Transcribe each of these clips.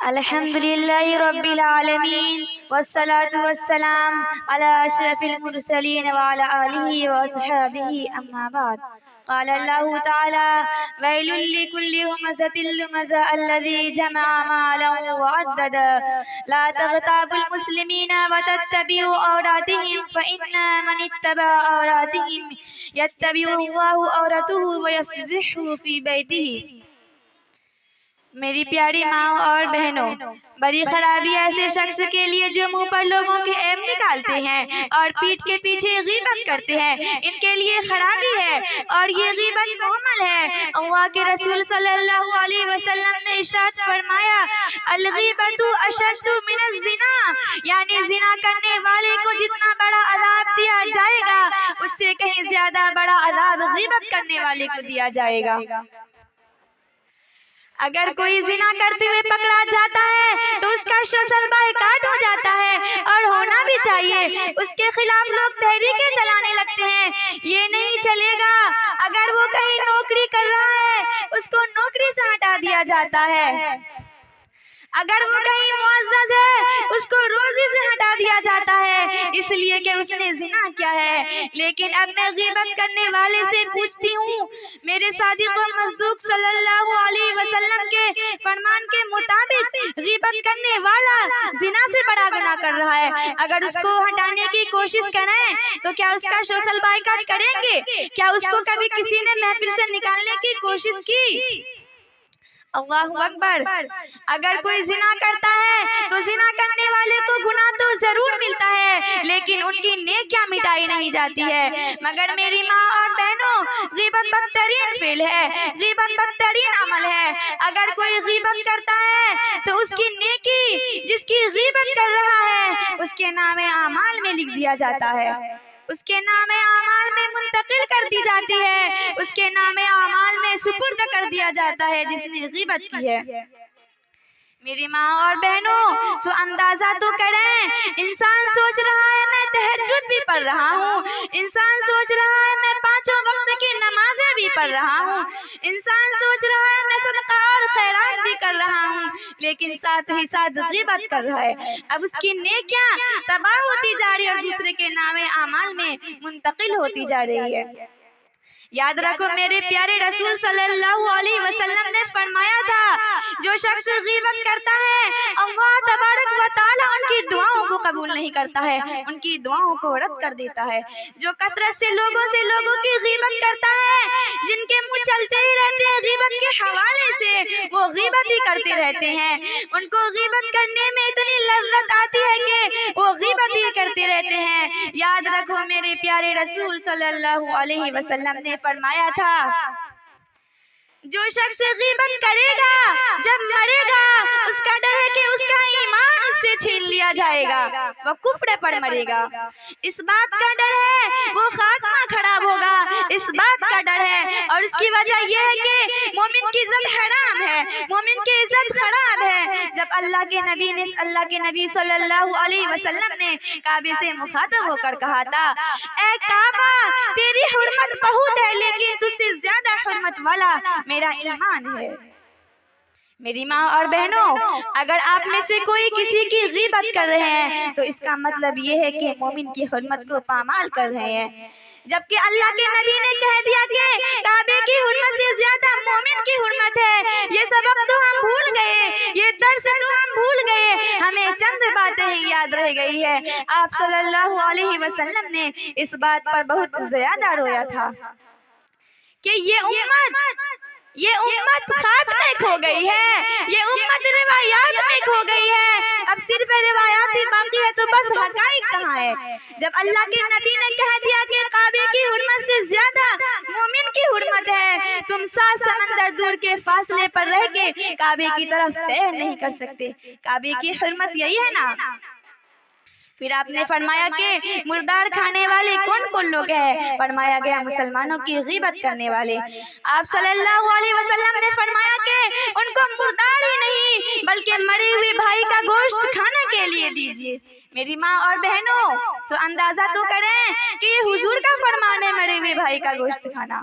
الحمدللہ رب العالمین والصلاة والسلام علی اشرف المرسلین وعلی آلہ وصحبہ اما بعد قال اللہ تعالی ویل لکل ہمزۃ لمزہ الذی جمع مالا وعددا لا تغتابوا المسلمین وتتبعوا عوراتهم فإن من اتبع عوراتهم يتبع الله عورته ويفضحه في بیتہ۔ میری پیاری ماں اور بہنوں، بڑی خرابی ایسے شخص کے لیے جو منہ پر لوگوں کے عیب نکالتے ہیں اور پیٹھ کے پیچھے غیبت کرتے ہیں، ان کے لیے خرابی ہے اور یہ غیبت محمل ہے۔ اللہ کے رسول صلی اللہ علیہ وسلم نے ارشاد فرمایا، الغیبت اشد من الزنا، یعنی زنا کرنے والے کو جتنا بڑا عذاب دیا جائے گا اس سے کہیں زیادہ بڑا عذاب غیبت کرنے والے کو دیا جائے گا۔ اگر کوئی زنا کرتے ہوئے پکڑا جاتا ہے تو اس کا سوشل بائیکاٹ ہو جاتا ہے، اور ہونا بھی چاہیے۔ اس کے خلاف لوگ تحریکیں چلانے لگتے ہیں۔ یہ نہیں چلے گا، اگر وہ کہیں نوکری کر رہا ہے اس کو نوکری سے ہٹا دیا جاتا ہے، اگر وہ کہیں معزز ہے اس کو روزی سے ہٹا دیا جاتا ہے، اس لیے کہ اس نے زنا کیا ہے۔ لیکن اب میں غیبت کرنے والے سے پوچھتی ہوں، میرے صادق و مصدوق صلی اللہ علیہ وسلم کے فرمان کے مطابق غیبت کرنے والا زنا سے بڑا گناہ کر رہا ہے، اگر اس کو ہٹانے کی کوشش کریں تو کیا اس کا سوشل بائیکاٹ کریں گے؟ کیا اس کو کبھی کسی نے محفل سے نکالنے کی کوشش کی؟ اللہ اکبر۔ اگر کوئی زنا کرتا ہے تو زنا کرنے والے کو گناہ تو ضرور ملتا ہے، لیکن ان کی نیکیاں مٹائی نہیں جاتی ہے۔ مگر میری ماں اور بہنوں، غیبت بدترین فعل ہے، غیبت بدترین عمل ہے۔ اگر کوئی غیبت کرتا ہے تو اس کی نیکی جس کی غیبت کر رہا ہے اس کے نام اعمال میں لکھ دیا جاتا ہے، اس کے نام اعمال میں منتقل کر دی جاتی ہے، اس کے نام اعمال میں سپرد کر دیا جاتا ہے جس نے غیبت کی ہے۔ میری ماں اور بہنوں، سو اندازہ تو کریں، انسان سوچ رہا ہے میں تہجد بھی پڑھ رہا ہوں، انسان سوچ رہا ہے میں پانچوں وقت کی نمازیں بھی پڑھ رہا ہوں، انسان سوچ رہا ہے میں صدقہ اور خیرات بھی کر رہا ہوں، لیکن ساتھ ہی ساتھ غیبت کر رہا ہے۔ اب اس کی نیکیاں تباہ ہوتی جا رہی ہے اور دوسرے کے نام اعمال میں منتقل ہوتی جا رہی ہے۔ یاد رکھو، میرے پیارے رسول صلی اللہ علیہ وسلم نے فرمایا تھا، جو شخص غیبت کرتا ہے اللہ تبارک و تعالی ان کی دعاؤں کو قبول نہیں کرتا ہے، ان کی دعاؤں کو رد کر دیتا ہے۔ جو کثرت سے لوگوں کی غیبت کرتا ہے، جن کے منہ چلتے ہی رہتے ہیں غیبت کے حوالے سے، وہ غیبت ہی کرتے رہتے ہیں، ان کو غیبت کرنے میں اتنی لذت آتی ہے کہ وہ غیبت ہی کرتے رہتے ہیں۔ یاد رکھو، میرے پیارے رسول صلی اللہ علیہ وسلم نے فرمایا تھا، جو شخص غیبت کرے گا جب مرے گا اس کا ڈر ہے کہ اس کا ایمان اس سے چھین لیا جائے گا، وہ کفر پر مرے گا، اس بات کا ڈر ہے وہ خاتمہ خراب ہوگا، اس بات کا ڈر ہے، اور اس کی وجہ یہ ہے کہ مومن کی عزت حرام ہے، مومن کی عزت خراب ہے۔ جب اللہ کے نبی صلی اللہ علیہ وسلم نے کعبے سے مخاطب ہو کر کہا تھا، اے کعبہ تیری حرمت بہت ہے لیکن تجھ سے زیادہ حرمت والا میرا ایمان ہے۔ میری ماں اور بہنوں، اگر آپ میں سے کوئی کسی کی غیبت کر رہے ہیں تو اس کا مطلب یہ ہے کہ مومن کی حرمت کو پامال کر رہے ہیں، جبکہ اللہ کے نبی نے کہہ دیا کہ کعبے کی حرمت سے زیادہ مومن کی حرمت ہے۔ یہ سبب تو ہم بھول گئے، یہ درس تو ہم بھول گئے، ہمیں چند باتیں یاد رہ گئی ہے۔ آپ صلی اللہ علیہ وسلم نے اس بات پر بہت زیادہ رویا تھا کہ یہ امت خاتمے کھو گئی ہے، یہ امت روایات میں کھو گئی ہے، اب صرف روایات ہی باقی ہے تو بس حقائق کہاں ہے؟ جب اللہ کے نبی نے کہہ دیا کہ کعبے کی حرمت سے زیادہ مومن کی حرمت ہے، تم 7 سمندر دور کے فاصلے پر رہ کے کعبے کی طرف تیر نہیں کر سکتے، کعبے کی حرمت یہی ہے نا۔ پھر آپ نے فرمایا کہ مردار کھانے والے کون کون لوگ ہیں؟ فرمایا گیا مسلمانوں کی غیبت کرنے والے۔ آپ صلی اللہ علیہ وسلم نے فرمایا کہ ان کو مردار ہی نہیں بلکہ مرے ہوئے بھائی کا گوشت کھانے کے لیے دیجیے۔ میری ماں اور بہنوں، سو اندازہ تو کریں کہ یہ حضور کا فرمان ہے مرے ہوئے بھائی کا گوشت کھانا۔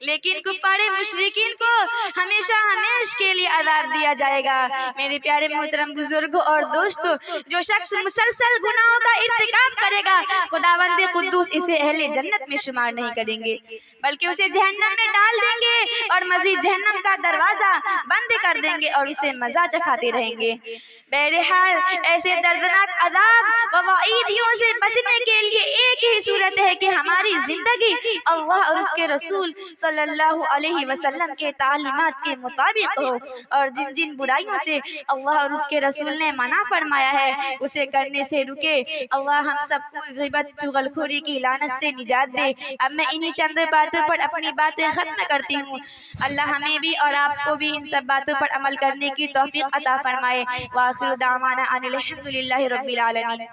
لیکن کفار مشرکین کو ہمیشہ ہمیشہ کے لیے عذاب دیا جائے گا۔ میرے پیارے محترم بزرگوں اور دوستوں، جو شخص مسلسل گناہوں کا ارتکاب کرے گا، خداوند قدوس اسے اہل جنت میں شمار نہیں کریں گے، بلکہ اسے جہنم میں ڈال دیں گے اور مزید جہنم کا دروازہ بند کر دیں گے اور اسے مزہ چکھاتے رہیں گے۔ بہرحال ایسے دردناک عذاب و وعیدیوں سے بچنے کے لیے ایک ہی صورت ہے کہ ہماری زندگی اللہ اور اس کے رسول صلی اللہ علیہ وسلم کے تعلیمات کے مطابق ہو، اور جن جن برائیوں سے اللہ اور اس کے رسول نے منع فرمایا ہے اسے کرنے سے رکے۔ اللہ ہم سب کو غیبت چغل خوری کی لعنت سے نجات دے۔ اب میں انہی چند باتوں پر اپنی باتیں ختم کرتی ہوں۔ اللہ ہمیں بھی اور آپ کو بھی ان سب باتوں پر عمل کرنے کی توفیق عطا فرمائے۔ وآخر دعوانا ان الحمد للہ رب العالمین۔